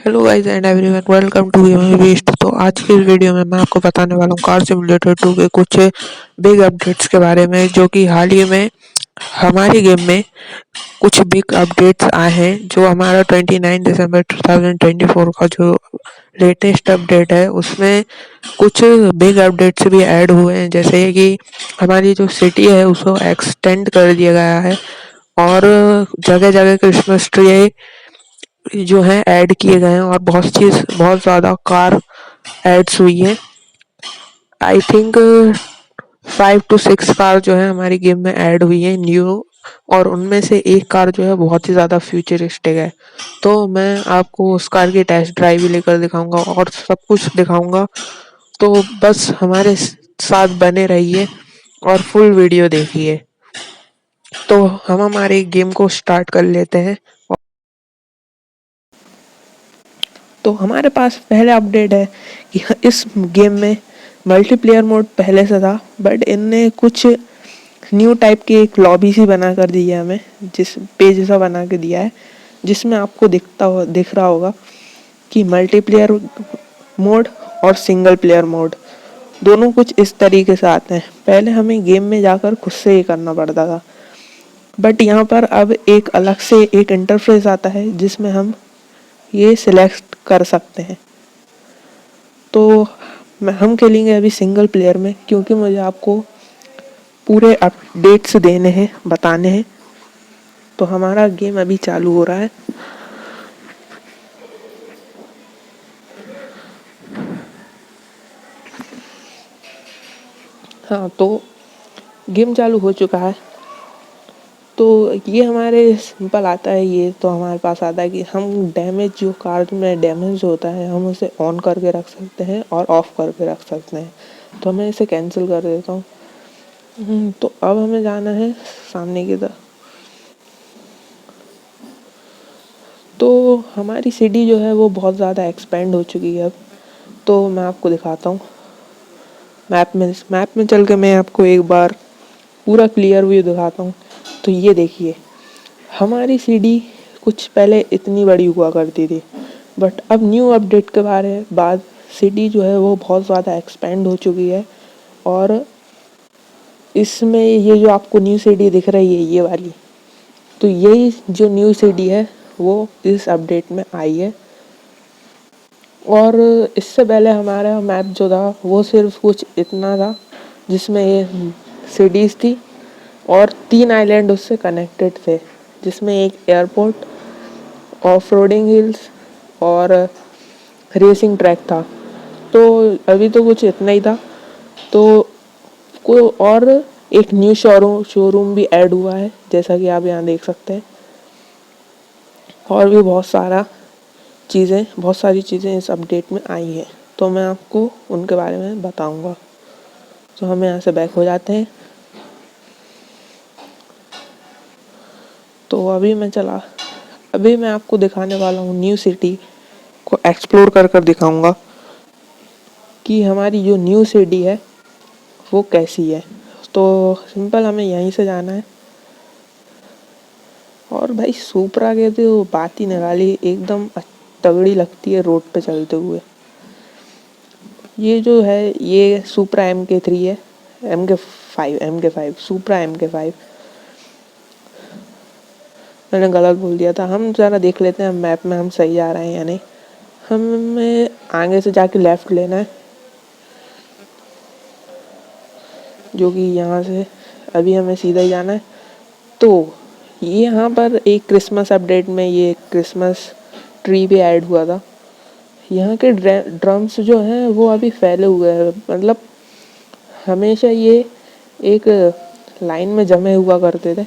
Hello guys and everyone, welcome to gaming best. तो आज की इस वीडियो में मैं आपको बताने वाला हूँ कार सिमुलेटर 2 के कुछ बिग अपडेट्स के बारे में, जो कि हाल ही में हमारी गेम में कुछ बिग अपडेट्स आए हैं। जो हमारा 29 दिसंबर 2024 का जो लेटेस्ट अपडेट है, उसमें कुछ बिग अपडेट्स भी ऐड हुए हैं। जैसे कि हमारी जो सिटी है उसको एक्सटेंड कर दिया गया है, और जगह जगह क्रिसमस ट्री जो है ऐड किए गए हैं, और बहुत ज़्यादा कार एड्स हुई है। आई थिंक 5 to 6 कार जो है हमारी गेम में ऐड हुई है न्यू, और उनमें से एक कार जो है बहुत ही ज़्यादा फ्यूचरिस्टिक है। तो मैं आपको उस कार की टेस्ट ड्राइव भी लेकर दिखाऊंगा और सब कुछ दिखाऊंगा। तो बस हमारे साथ बने रहिए और फुल वीडियो देखिए। तो हम हमारे गेम को स्टार्ट कर लेते हैं। तो हमारे पास पहला अपडेट है कि इस गेम में मल्टीप्लेयर मोड पहले से था, बट इनने कुछ न्यू टाइप की एक लॉबी सी बना कर दी है हमें, जिस पेज सा बना के दिया है, जिसमें आपको दिख रहा होगा कि मल्टीप्लेयर मोड और सिंगल प्लेयर मोड दोनों कुछ इस तरीके से आते हैं। पहले हमें गेम में जाकर खुद से ये करना पड़ता था, बट यहाँ पर अब एक अलग से एक इंटरफेस आता है जिसमें हम ये सिलेक्ट कर सकते हैं। तो हम खेलेंगे अभी सिंगल प्लेयर में, क्योंकि मुझे आपको पूरे अपडेट्स देने हैं, बताने हैं। तो हमारा गेम अभी चालू हो रहा है। हाँ, तो गेम चालू हो चुका है। तो ये हमारे सिंपल आता है, ये तो हमारे पास आता है कि हम डैमेज, जो कार में डैमेज होता है, हम उसे ऑन करके रख सकते हैं और ऑफ करके रख सकते हैं। तो मैं इसे कैंसिल कर देता हूँ। तो अब हमें जाना है सामने की तरफ। तो हमारी सिटी जो है वो बहुत ज़्यादा एक्सपेंड हो चुकी है अब। तो मैं आपको दिखाता हूँ मैप में चल के मैं आपको एक बार पूरा क्लियर व्यू दिखाता हूँ। तो ये देखिए, हमारी सिटी कुछ पहले इतनी बड़ी हुआ करती थी, बट अब न्यू अपडेट के बाद सिटी जो है वो बहुत ज़्यादा एक्सपेंड हो चुकी है। और इसमें ये जो आपको न्यू सिटी दिख रही है, ये वाली, तो यही जो न्यू सिटी है वो इस अपडेट में आई है। और इससे पहले हमारा मैप जो था वो सिर्फ कुछ इतना था, जिसमें ये सिटीज़ थी और 3 आइलैंड उससे कनेक्टेड थे, जिसमें एक एयरपोर्ट, ऑफ रोडिंग हिल्स और रेसिंग ट्रैक था। तो अभी तो कुछ इतना ही था। तो कोई और एक न्यू शोरूम भी ऐड हुआ है, जैसा कि आप यहाँ देख सकते हैं। और भी बहुत सारी चीज़ें इस अपडेट में आई हैं, तो मैं आपको उनके बारे में बताऊंगा। तो हम यहाँ से बैक हो जाते हैं। तो अभी मैं आपको दिखाने वाला हूँ, न्यू सिटी को एक्सप्लोर कर दिखाऊंगा कि हमारी जो न्यू सिटी है वो कैसी है। तो सिंपल हमें यहीं से जाना है। और भाई सुपरा के तो बात ही निकाली, एकदम तगड़ी लगती है रोड पे चलते हुए। ये जो है ये सुपरा MK3 है, MK5 सुपरा MK5। मैंने गलत बोल दिया था। हम ज़रा देख लेते हैं मैप में हम सही जा रहे हैं या नहीं। हमें आगे से जाके लेफ़्ट लेना है, जो कि यहाँ से अभी हमें सीधा ही जाना है। तो ये यहाँ पर एक क्रिसमस अपडेट में ये क्रिसमस ट्री भी ऐड हुआ था। यहाँ के ड्रम्स जो हैं वो अभी फैले हुए हैं, मतलब हमेशा ये एक लाइन में जमे हुआ करते थे।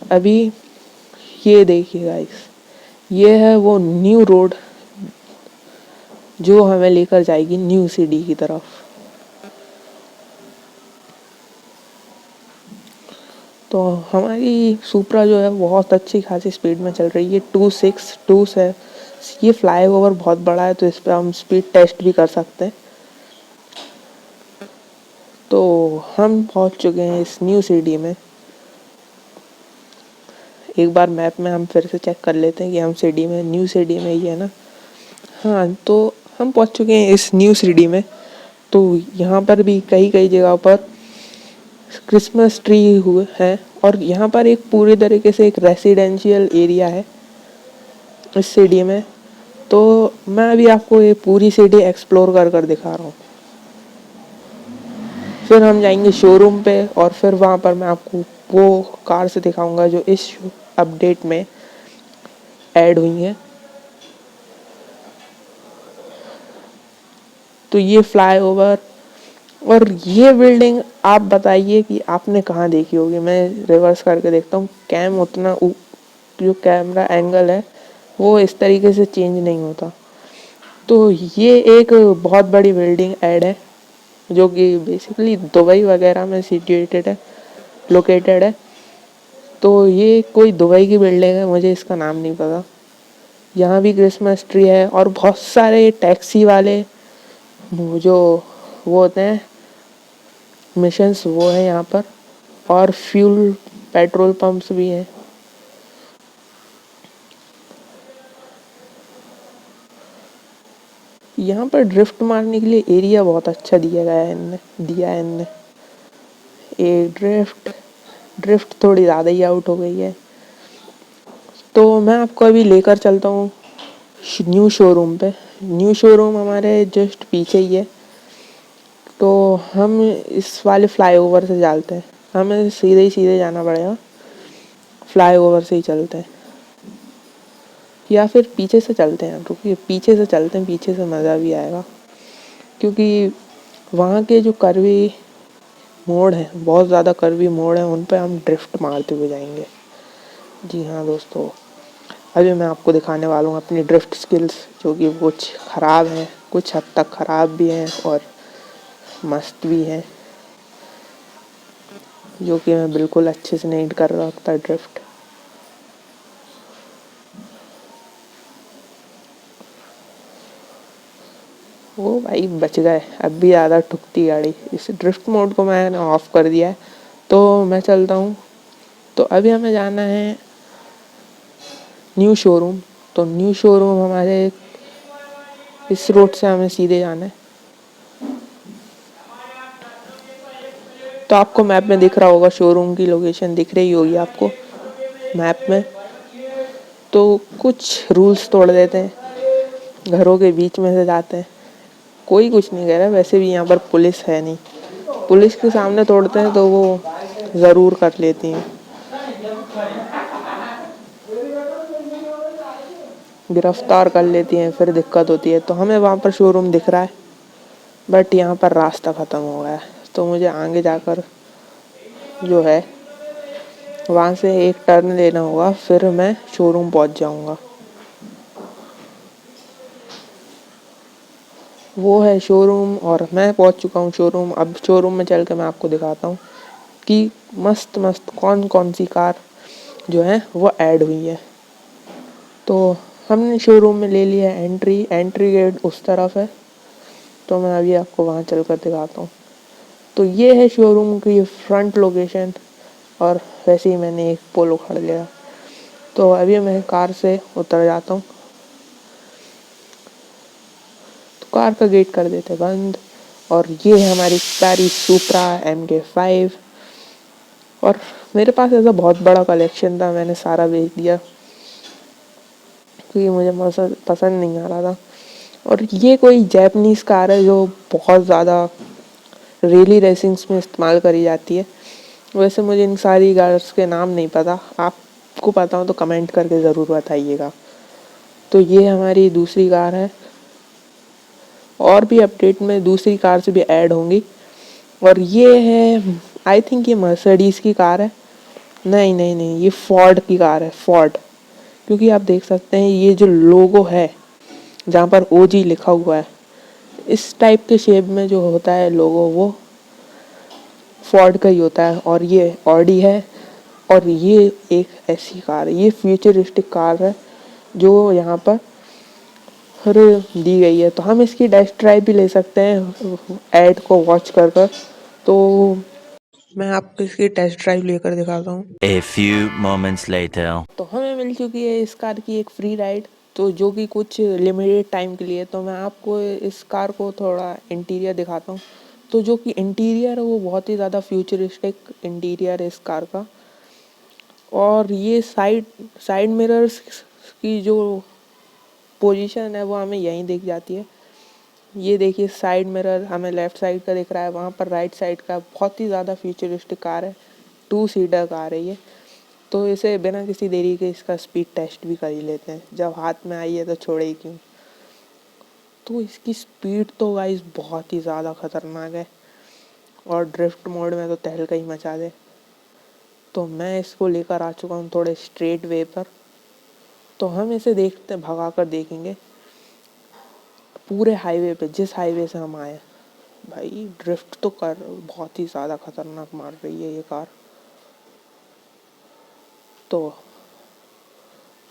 अभी ये देखिए गाइस, ये है वो न्यू रोड जो हमें लेकर जाएगी न्यू सिटी की तरफ। तो हमारी सुपरा जो है बहुत अच्छी खासी स्पीड में चल रही है, 262 से। ये फ्लाईओवर बहुत बड़ा है, तो इस पर हम स्पीड टेस्ट भी कर सकते हैं। तो हम पहुंच चुके हैं इस न्यू सिटी में। एक बार मैप में हम फिर से चेक कर लेते हैं कि हम न्यू सिटी में ही है ना। हाँ, तो हम पहुंच चुके हैं इस न्यू सिटी में। तो यहाँ पर भी कई कई जगह पर क्रिसमस ट्री हुए हैं और यहाँ पर एक पूरी तरीके से एक रेसिडेंशियल एरिया है इस सिटी में। तो मैं अभी आपको ये पूरी सिटी एक्सप्लोर कर कर दिखा रहा हूँ। फिर हम जाएंगे शोरूम पे और फिर वहाँ पर मैं आपको वो कार से दिखाऊंगा जो इस अपडेट में ऐड हुई है। तो ये फ्लाईओवर और ये बिल्डिंग आप बताइए कि आपने कहाँ देखी होगी। मैं रिवर्स करके देखता हूँ, कैम उतना जो कैमरा एंगल है वो इस तरीके से चेंज नहीं होता। तो ये एक बहुत बड़ी बिल्डिंग ऐड है जो कि बेसिकली दुबई वगैरह में सिचुएटेड है, लोकेटेड है। तो ये कोई दुबई की बिल्डिंग है, मुझे इसका नाम नहीं पता। यहाँ भी क्रिसमस ट्री है और बहुत सारे टैक्सी वाले जो वो होते हैं मिशंस वो है यहाँ पर, और फ्यूल पेट्रोल पंप्स भी हैं। यहाँ पर ड्रिफ्ट मारने के लिए एरिया बहुत अच्छा दिया है इनने। ये ड्रिफ्ट थोड़ी ज़्यादा ही आउट हो गई है। तो मैं आपको अभी लेकर चलता हूँ न्यू शोरूम पे। न्यू शोरूम हमारे जस्ट पीछे ही है। तो हम इस वाले फ्लाईओवर से चलते हैं, हमें सीधे जाना पड़ेगा, फ्लाईओवर से ही चलते हैं या फिर पीछे से चलते हैं। रुकिए, पीछे से चलते हैं, पीछे से मज़ा भी आएगा क्योंकि वहाँ के जो कर्वी मोड़ हैं, बहुत ज़्यादा कर्वी मोड़ हैं, उन पर हम ड्रिफ्ट मारते हुए जाएंगे। जी हाँ दोस्तों, अभी मैं आपको दिखाने वाला हूँ अपनी ड्रिफ्ट स्किल्स, जो कि कुछ ख़राब हैं, कुछ हद तक ख़राब भी हैं और मस्त भी हैं, जो कि मैं बिल्कुल अच्छे से नहीं कर सकता ड्रिफ्ट। वो भाई बच गए, अब भी ज़्यादा ठुकती गाड़ी। इस ड्रिफ्ट मोड को मैंने ऑफ कर दिया है। तो मैं चलता हूँ। तो अभी हमें जाना है न्यू शोरूम। तो न्यू शोरूम हमारे इस रोड से हमें सीधे जाना है। तो आपको मैप में दिख रहा होगा, शोरूम की लोकेशन दिख रही होगी आपको मैप में। तो कुछ रूल्स तोड़ देते हैं, घरों के बीच में से जाते हैं। कोई कुछ नहीं कह रहा, वैसे भी यहाँ पर पुलिस है नहीं। पुलिस के सामने तोड़ते हैं तो वो ज़रूर कर लेती हैं, गिरफ्तार कर लेती हैं, फिर दिक्कत होती है। तो हमें वहाँ पर शोरूम दिख रहा है बट यहाँ पर रास्ता ख़त्म हो गया है। तो मुझे आगे जाकर जो है वहाँ से एक टर्न लेना होगा, फिर मैं शोरूम पहुँच जाऊँगा। वो है शोरूम और मैं पहुँच चुका हूँ शोरूम। अब शोरूम में चल के मैं आपको दिखाता हूँ कि मस्त मस्त कौन कौन सी कार जो है वो ऐड हुई है। तो हमने शोरूम में ले लिया एंट्री गेट उस तरफ है। तो मैं अभी आपको वहाँ चल कर दिखाता हूँ। तो ये है शोरूम की फ्रंट लोकेशन और वैसे ही मैंने एक पोलो खड़ लिया। तो अभी मैं कार से उतर जाता हूँ। तो कार का गेट कर देते बंद और ये है हमारी प्यारी सुप्रा MK5। और मेरे पास ऐसा बहुत बड़ा कलेक्शन था, मैंने सारा बेच दिया क्योंकि मुझे पसंद नहीं आ रहा था। और ये कोई जैपनीज़ कार है जो बहुत ज़्यादा रेली रेसिंग्स में इस्तेमाल करी जाती है। वैसे मुझे इन सारी कार्स के नाम नहीं पता, आपको पता हो तो कमेंट करके ज़रूर बताइएगा। तो ये हमारी दूसरी कार है और भी अपडेट में दूसरी कार से भी ऐड होंगी। और ये है, आई थिंक ये मर्सिडीज़ की कार है। नहीं, ये फोर्ड की कार है, फोर्ड। क्योंकि आप देख सकते हैं ये जो लोगो है जहाँ पर OG लिखा हुआ है, इस टाइप के शेप में जो होता है लोगो वो फोर्ड का ही होता है। और ये ऑडी है और ये एक ऐसी कार है, ये फ्यूचरिस्टिक कार है जो यहाँ पर दी गई है। तो हम इसकी टेस्ट ड्राइव भी ले सकते हैं ऐड को वॉच कर कर। तो मैं आपको इसकी टेस्ट ड्राइव लेकर दिखाता हूँ। A few moments later. तो हमें मिल चुकी है इस कार की एक फ्री राइड। तो जो कि कुछ लिमिटेड टाइम के लिए। तो मैं आपको इस कार को थोड़ा इंटीरियर दिखाता हूँ। तो जो कि इंटीरियर है वो बहुत ही ज़्यादा फ्यूचरिस्टिक इंटीरियर है इस कार का। और ये साइड साइड मिरर्स की जो पोजीशन है वो हमें यहीं दिख जाती है। ये देखिए साइड मिरर हमें लेफ़्ट साइड का दिख रहा है, वहाँ पर राइट साइड का। बहुत ही ज़्यादा फ्यूचरिस्टिक कार है, 2 सीटर कार है ये। तो इसे बिना किसी देरी के इसका स्पीड टेस्ट भी कर ही लेते हैं। जब हाथ में आई है तो छोड़े ही क्यों। तो इसकी स्पीड तो गाइस बहुत ही ज़्यादा खतरनाक है और ड्रिफ्ट मोड में तो तहलका ही मचा दे। तो मैं इसको लेकर आ चुका हूँ थोड़े स्ट्रेट वे पर। तो हम इसे देखते भगा कर देखेंगे पूरे हाईवे पे, जिस हाईवे से हम आए। भाई ड्रिफ्ट तो कर बहुत ही ज़्यादा खतरनाक मार रही है ये कार। तो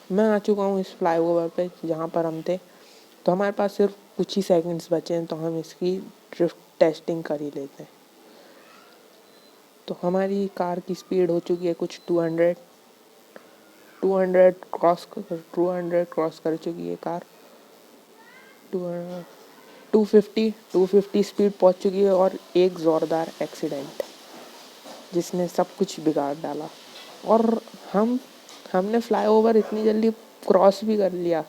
मैं आ चुका हूँ इस फ्लाईओवर पे जहाँ पर हम थे। तो हमारे पास सिर्फ कुछ ही सेकंड्स बचे हैं, तो हम इसकी ड्रिफ्ट टेस्टिंग कर ही लेते हैं। तो हमारी कार की स्पीड हो चुकी है कुछ 200 क्रॉस कर चुकी है कार। 250 स्पीड पहुंच चुकी है। और एक ज़ोरदार एक्सीडेंट जिसने सब कुछ बिगाड़ डाला। और हमने फ्लाईओवर इतनी जल्दी क्रॉस भी कर लिया।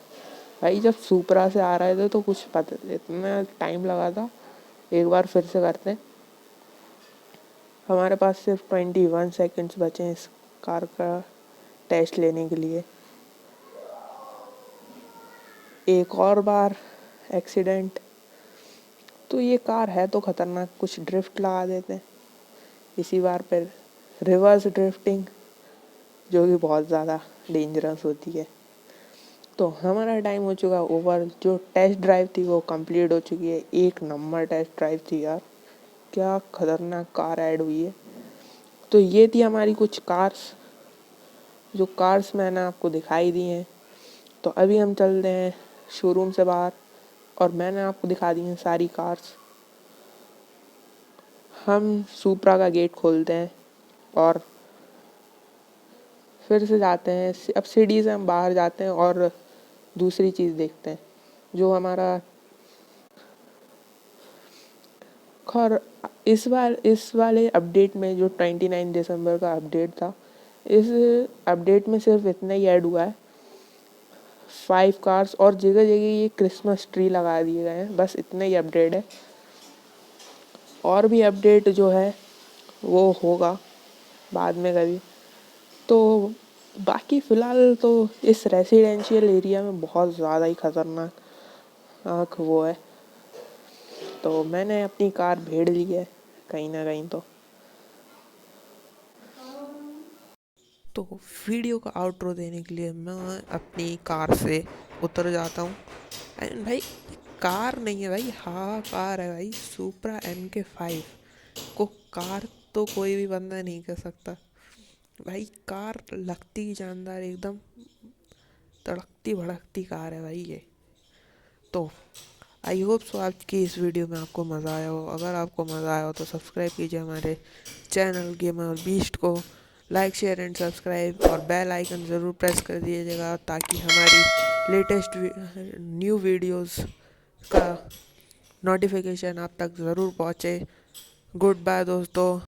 भाई जब सुपरा से आ रहे थे तो कुछ पता इतना टाइम लगा था। एक बार फिर से करते हैं। हमारे पास सिर्फ 21 सेकंड्स बचे हैं इस कार का टेस्ट लेने के लिए। एक और बार एक्सीडेंट। तो ये कार है तो ख़तरनाक, कुछ ड्रिफ्ट लगा देते हैं इसी बार पर। रिवर्स ड्रिफ्टिंग जो कि बहुत ज़्यादा डेंजरस होती है। तो हमारा टाइम हो चुका ओवर। जो टेस्ट ड्राइव थी वो कंप्लीट हो चुकी है। एक नंबर टेस्ट ड्राइव थी यार, क्या खतरनाक कार ऐड हुई है। तो ये थी हमारी कुछ कार्स, जो कार्स मैंने आपको दिखाई दी हैं। तो अभी हम चलते हैं शोरूम से बाहर और मैंने आपको दिखा दी हैं सारी कार्स। हम सुप्रा का गेट खोलते हैं और फिर से जाते हैं। अब सीढ़ी से हम बाहर जाते हैं और दूसरी चीज़ देखते हैं जो हमारा खैर इस वाले अपडेट में जो 29 दिसंबर का अपडेट था, इस अपडेट में सिर्फ इतना ही ऐड हुआ है, 5 कार्स और जगह जगह ये क्रिसमस ट्री लगा दिए गए हैं। बस इतना ही अपडेट है। और भी अपडेट जो है वो होगा बाद में कभी। तो बाकी फ़िलहाल तो इस रेसिडेंशियल एरिया में बहुत ज़्यादा ही ख़तरनाक वो है। तो मैंने अपनी कार भेड़ ली है कहीं ना कहीं। तो वीडियो का आउटरो देने के लिए मैं अपनी कार से उतर जाता हूँ। एंड भाई कार नहीं है भाई, हाँ कार है भाई, सुप्रा MK5 को कार तो कोई भी बंदा नहीं कर सकता भाई। कार लगती जानदार, एकदम तड़कती भड़कती कार है भाई ये। तो आई होप सो आज की इस वीडियो में आपको मज़ा आया हो। अगर आपको मज़ा आया हो तो सब्सक्राइब कीजिए हमारे चैनल गेमर बीस्ट को। लाइक शेयर एंड सब्सक्राइब और बेल आइकन ज़रूर प्रेस कर दीजिएगा ताकि हमारी लेटेस्ट न्यू वीडियोस का नोटिफिकेशन आप तक ज़रूर पहुँचे। गुड बाय दोस्तों।